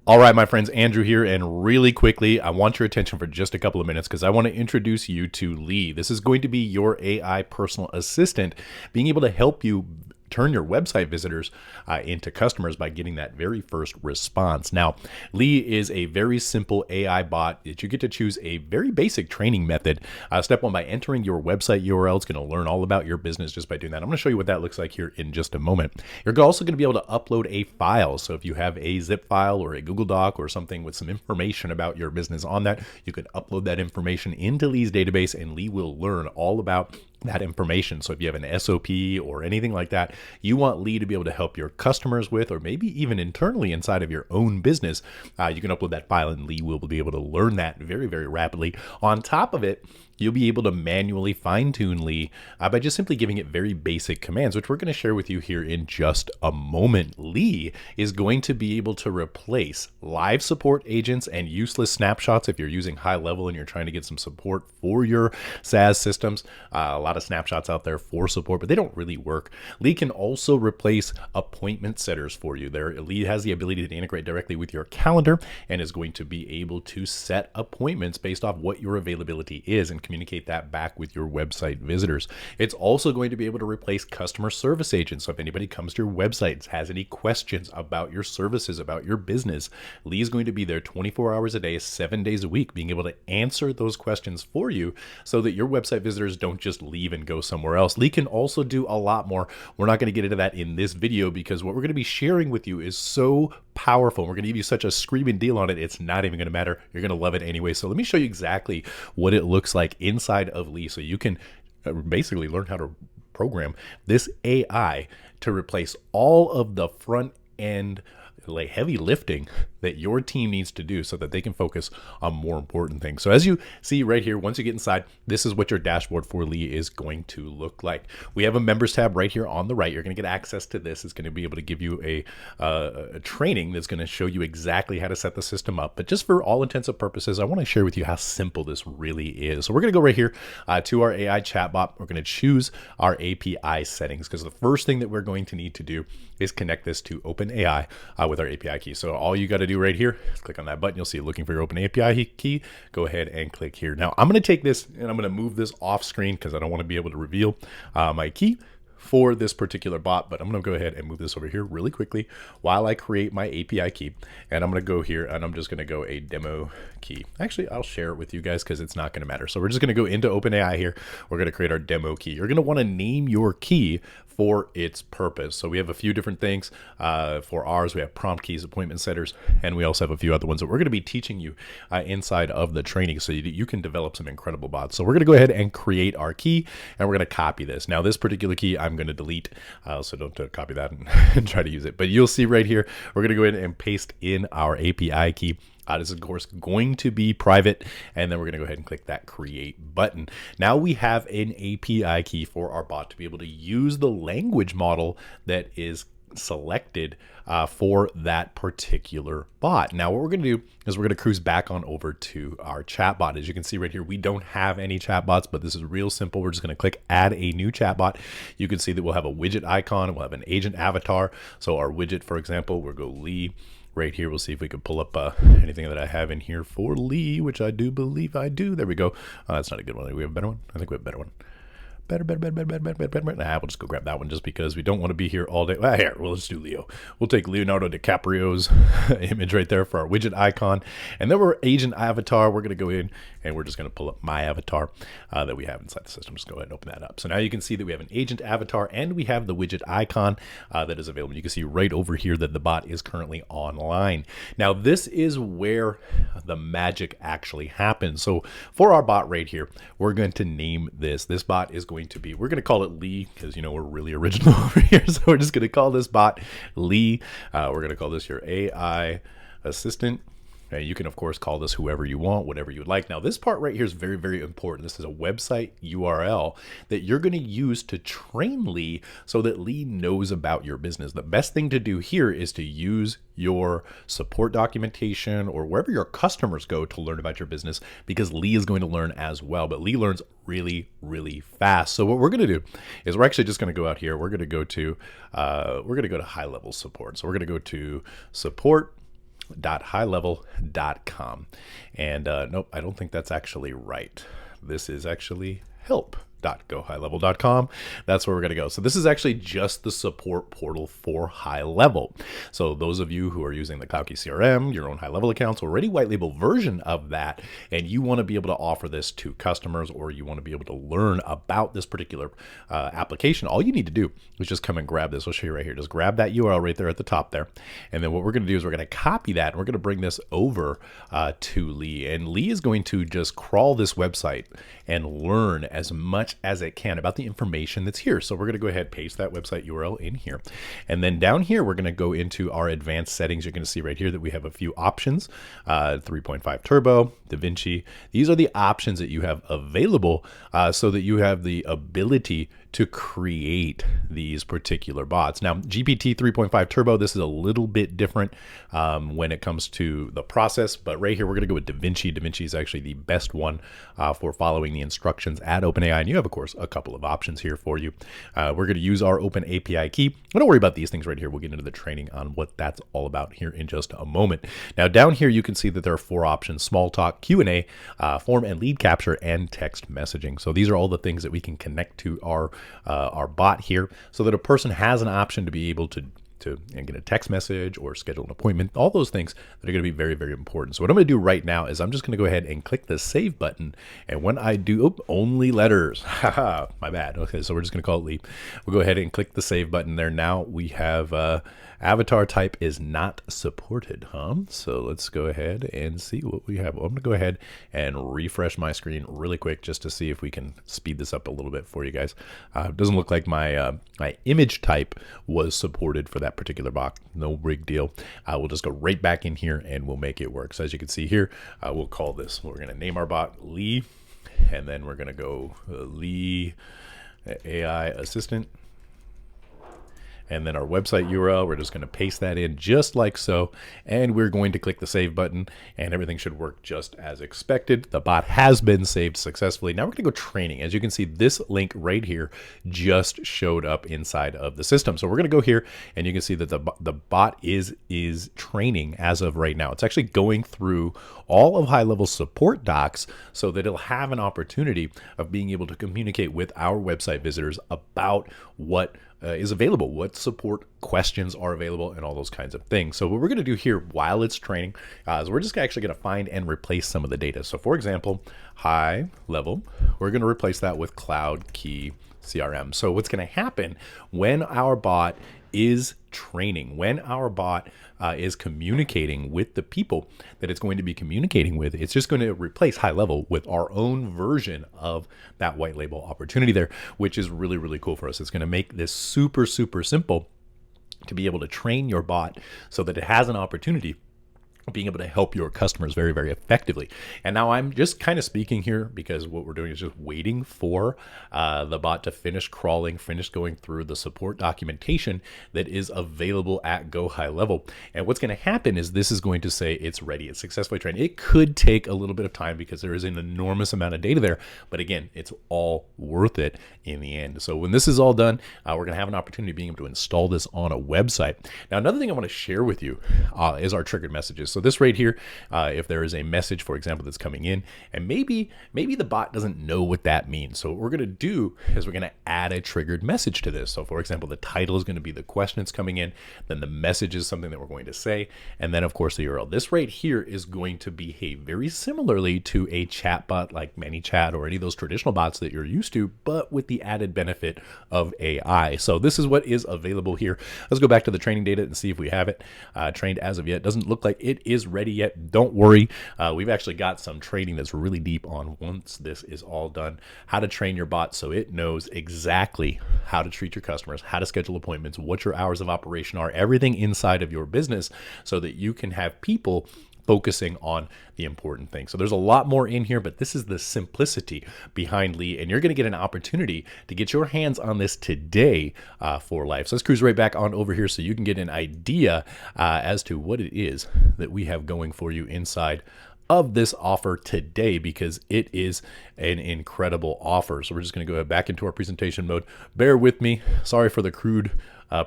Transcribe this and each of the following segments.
All right, my friends, Andrew here, and really quickly, I want your attention for just a couple of minutes because I want to introduce you to Lee. This is going to be your AI personal assistant, being able to help you turn your website visitors into customers by getting that very first response. Now, Lee is a very simple AI bot that you get to choose a very basic training method. Step one, by entering your website URL, it's going to learn all about your business just by doing that. I'm going to show you what that looks like here in just a moment. You're also going to be able to upload a file. So if you have a zip file or a Google Doc or something with some information about your business on that, you can upload that information into Lee's database, and Lee will learn all about that information. So if you have an SOP or anything like that you want Lee to be able to help your customers with, or maybe even internally inside of your own business, you can upload that file and Lee will be able to learn that very, very rapidly. On top of it, you'll be able to manually fine-tune Lee by just simply giving it very basic commands, which we're going to share with you here in just a moment. Lee is going to be able to replace live support agents and useless snapshots if you're using high level and you're trying to get some support for your SaaS systems. A lot of snapshots out there for support, but they don't really work. Lee can also replace appointment setters for you. Lee has the ability to integrate directly with your calendar and is going to be able to set appointments based off what your availability is and communicate that back with your website visitors. It's also going to be able to replace customer service agents. So if anybody comes to your website, has any questions about your services, about your business, Lee is going to be there 24 hours a day, 7 days a week, being able to answer those questions for you so that your website visitors don't just leave and go somewhere else. Lee can also do a lot more. We're not going to get into that in this video because what we're going to be sharing with you is so powerful. We're going to give you such a screaming deal on it. It's not even going to matter. You're going to love it anyway. So let me show you exactly what it looks like inside of Lee so you can basically learn how to program this AI to replace all of the front end heavy lifting that your team needs to do so that they can focus on more important things. So as you see right here, once you get inside, this is what your dashboard for Lee is going to look like. We have a members tab right here on the right. You're going to get access to this. It's going to be able to give you a training that's going to show you exactly how to set the system up. But just for all intents and purposes, I want to share with you how simple this really is. So we're going to go right here to our AI chatbot. We're going to choose our API settings because the first thing that we're going to need to do is connect this to OpenAI with our API key. So all you got to do right here is click on that button. You'll see looking for your Open API key. Go ahead and click here. Now I'm going to take this and I'm going to move this off screen because I don't want to be able to reveal my key for this particular bot, but I'm going to go ahead and move this over here really quickly while I create my API key. And I'm going to go here and I'm just going to go a demo key. Actually, I'll share it with you guys because it's not going to matter. So we're just going to go into OpenAI here. We're going to create our demo key. You're going to want to name your key for its purpose. So we have a few different things for ours. We have prompt keys, appointment setters, and we also have a few other ones that we're going to be teaching you inside of the training so you can develop some incredible bots. So we're going to go ahead and create our key and we're going to copy this. Now this particular key I'm going to delete, so don't copy that and try to use it. But you'll see right here, we're going to go ahead and paste in our API key. This is, of course, going to be private, and then we're going to go ahead and click that create button. Now we have an API key for our bot to be able to use the language model that is selected for that particular bot. Now what we're going to do is we're going to cruise back on over to our chatbot. As you can see right here, we don't have any chatbots, but this is real simple. We're just going to click add a new chatbot. You can see that we'll have a widget icon, we'll have an agent avatar. So our widget, for example, we'll go Lee. Right here, we'll see if we can pull up anything that I have in here for Lee, which I do believe I do. There we go. That's not a good one. Do we have a better one? I think we have a better one. Better. Nah, we'll just go grab that one just because we don't want to be here all day. Here, we'll just do Leo. We'll take Leonardo DiCaprio's image right there for our widget icon. And then we're agent avatar. We're going to go in and we're just going to pull up my avatar that we have inside the system. Just go ahead and open that up. So now you can see that we have an agent avatar and we have the widget icon that is available. You can see right over here that the bot is currently online. Now this is where the magic actually happens. So for our bot right here, we're going to name this. This bot is going to be, we're going to call it Lee because, you know, we're really original over here. So we're just going to call this bot Lee. We're going to call this your AI assistant. You can, of course, call this whoever you want, whatever you would like. Now, this part right here is very, very important. This is a website URL that you're going to use to train Lee so that Lee knows about your business. The best thing to do here is to use your support documentation or wherever your customers go to learn about your business, because Lee is going to learn as well. But Lee learns really, really fast. So what we're going to do is we're actually just going to go out here. We're going to go to high level support. So we're going to go to support. help.highlevel.com. And nope, I don't think that's actually right. This is actually help.gohighlevel.com. That's where we're going to go. So this is actually just the support portal for High Level. So those of you who are using the Cloudkey CRM, your own High Level accounts, or any white label version of that, and you want to be able to offer this to customers, or you want to be able to learn about this particular application, all you need to do is just come and grab this. I'll show you right here. Just grab that URL right there at the top there. And then what we're going to do is we're going to copy that, and we're going to bring this over to Lee. And Lee is going to just crawl this website and learn as much as it can about the information that's here. So we're going to go ahead and paste that website URL in here. And then down here, we're going to go into our advanced settings. You're going to see right here that we have a few options, 3.5 Turbo, DaVinci. These are the options that you have available so that you have the ability to create these particular bots. Now, GPT 3.5 Turbo, this is a little bit different when it comes to the process, but right here, we're gonna go with DaVinci. DaVinci is actually the best one for following the instructions at OpenAI, and you have, of course, a couple of options here for you. We're gonna use our Open API key. Don't worry about these things right here. We'll get into the training on what that's all about here in just a moment. Now, down here, you can see that there are 4 options: small talk, Q&A, form and lead capture, and text messaging. So these are all the things that we can connect to our bot here, so that a person has an option to be able to get a text message or schedule an appointment, all those things that are going to be very, very important. So what I'm going to do right now is I'm just going to go ahead and click the save button. And when I do, only letters, haha, my bad. Okay, so we're just going to call it Lee. We'll go ahead and click the save button there. Now we have avatar type is not supported, So let's go ahead and see what we have. I'm going to go ahead and refresh my screen really quick just to see if we can speed this up a little bit for you guys. It doesn't look like my image type was supported for that particular bot. No big deal. We'll just go right back in here and we'll make it work. So as you can see here, we'll call this, we're going to name our bot Lee, and then we're going to go Lee AI Assistant. And then our website URL, we're just going to paste that in just like so. And we're going to click the save button, and everything should work just as expected. The bot has been saved successfully. Now we're going to go training. As you can see, this link right here just showed up inside of the system. So we're going to go here, and you can see that the bot is training as of right now. It's actually going through all of High Level support docs so that it'll have an opportunity of being able to communicate with our website visitors about what is available, what support questions are available, and all those kinds of things. So what we're going to do here while it's training is we're just actually going to find and replace some of the data. So for example, High Level, we're going to replace that with Cloudkey CRM. So what's going to happen when our bot is training, when our bot is communicating with the people that it's going to be communicating with, it's just going to replace High Level with our own version of that white label opportunity there, which is really, really cool for us. It's going to make this super, super simple to be able to train your bot so that it has an opportunity being able to help your customers very, very effectively. And now I'm just kind of speaking here because what we're doing is just waiting for the bot to finish crawling, finish going through the support documentation that is available at Go High Level. And what's going to happen is this is going to say it's ready, it's successfully trained. It could take a little bit of time because there is an enormous amount of data there, but again, it's all worth it in the end. So when this is all done, we're going to have an opportunity of being able to install this on a website. Now, another thing I want to share with you is our triggered messages. So this right here, if there is a message, for example, that's coming in, and maybe the bot doesn't know what that means. So what we're going to do is we're going to add a triggered message to this. So for example, the title is going to be the question that's coming in, then the message is something that we're going to say, and then of course the URL. This right here is going to behave very similarly to a chat bot like ManyChat or any of those traditional bots that you're used to, but with the added benefit of AI. So this is what is available here. Let's go back to the training data and see if we have it trained as of yet. Doesn't look like it is ready yet. Don't worry. We've actually got some training that's really deep on, once this is all done, how to train your bot so it knows exactly how to treat your customers, how to schedule appointments, what your hours of operation are, everything inside of your business so that you can have people focusing on the important things. So there's a lot more in here, but this is the simplicity behind Lee, and you're going to get an opportunity to get your hands on this today for life. So let's cruise right back on over here so you can get an idea as to what it is that we have going for you inside of this offer today because it is an incredible offer. So we're just going to go back into our presentation mode. Bear with me. Sorry for the crude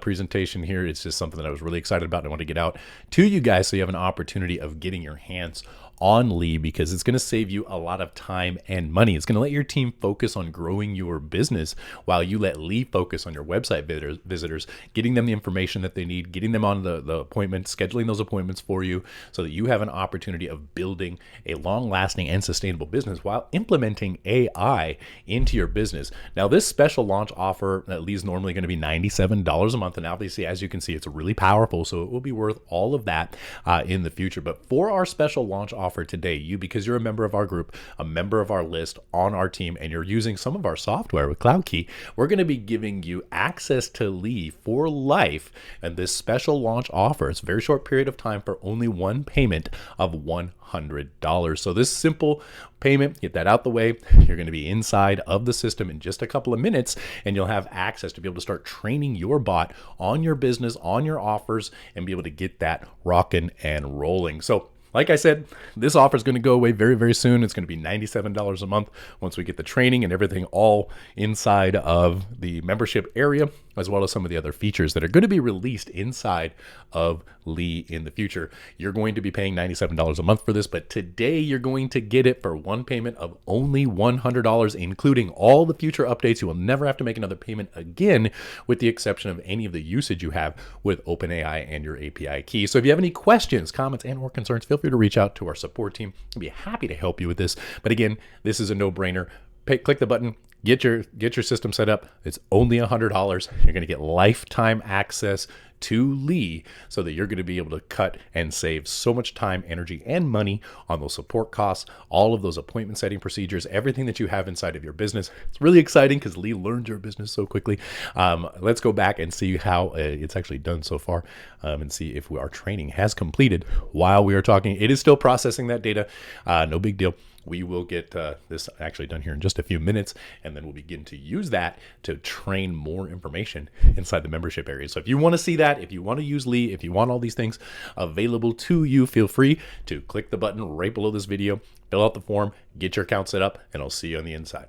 presentation here. It's just something that I was really excited about and I want to get out to you guys so you have an opportunity of getting your hands on Lee, because it's going to save you a lot of time and money. It's going to let your team focus on growing your business while you let Lee focus on your website visitors, getting them the information that they need, getting them on the appointments, scheduling those appointments for you so that you have an opportunity of building a long-lasting and sustainable business while implementing AI into your business. Now, this special launch offer that Lee's normally going to be $97 a month, and obviously, as you can see, it's really powerful, so it will be worth all of that in the future. But for our special launch offer today, because you're a member of our group, a member of our list on our team, and you're using some of our software with CloudKey, we're going to be giving you access to Lee for life. And this special launch offer, it's a very short period of time for only one payment of $100. So this simple payment, get that out the way. You're going to be inside of the system in just a couple of minutes, and you'll have access to be able to start training your bot on your business, on your offers, and be able to get that rocking and rolling. So like I said, this offer is going to go away very, very soon. It's going to be $97 a month once we get the training and everything all inside of the membership area, as well as some of the other features that are going to be released inside of Lee in the future. You're going to be paying $97 a month for this, but today you're going to get it for one payment of only $100, including all the future updates. You will never have to make another payment again, with the exception of any of the usage you have with OpenAI and your API key. So if you have any questions, comments, and or concerns, feel free to reach out to our support team. We'll be happy to help you with this. But again, this is a no-brainer. Click the button, get your system set up. It's only $100. You're going to get lifetime access to Lee so that you're going to be able to cut and save so much time, energy, and money on those support costs, all of those appointment setting procedures, everything that you have inside of your business. It's really exciting because Lee learned your business so quickly. Let's go back and see how it's actually done so far, and see if our training has completed while we are talking. It is still processing that data. No big deal. We will get this actually done here in just a few minutes, and then we'll begin to use that to train more information inside the membership area. So if you want to see that, if you want to use Lee, if you want all these things available to you, feel free to click the button right below this video, fill out the form, get your account set up, and I'll see you on the inside.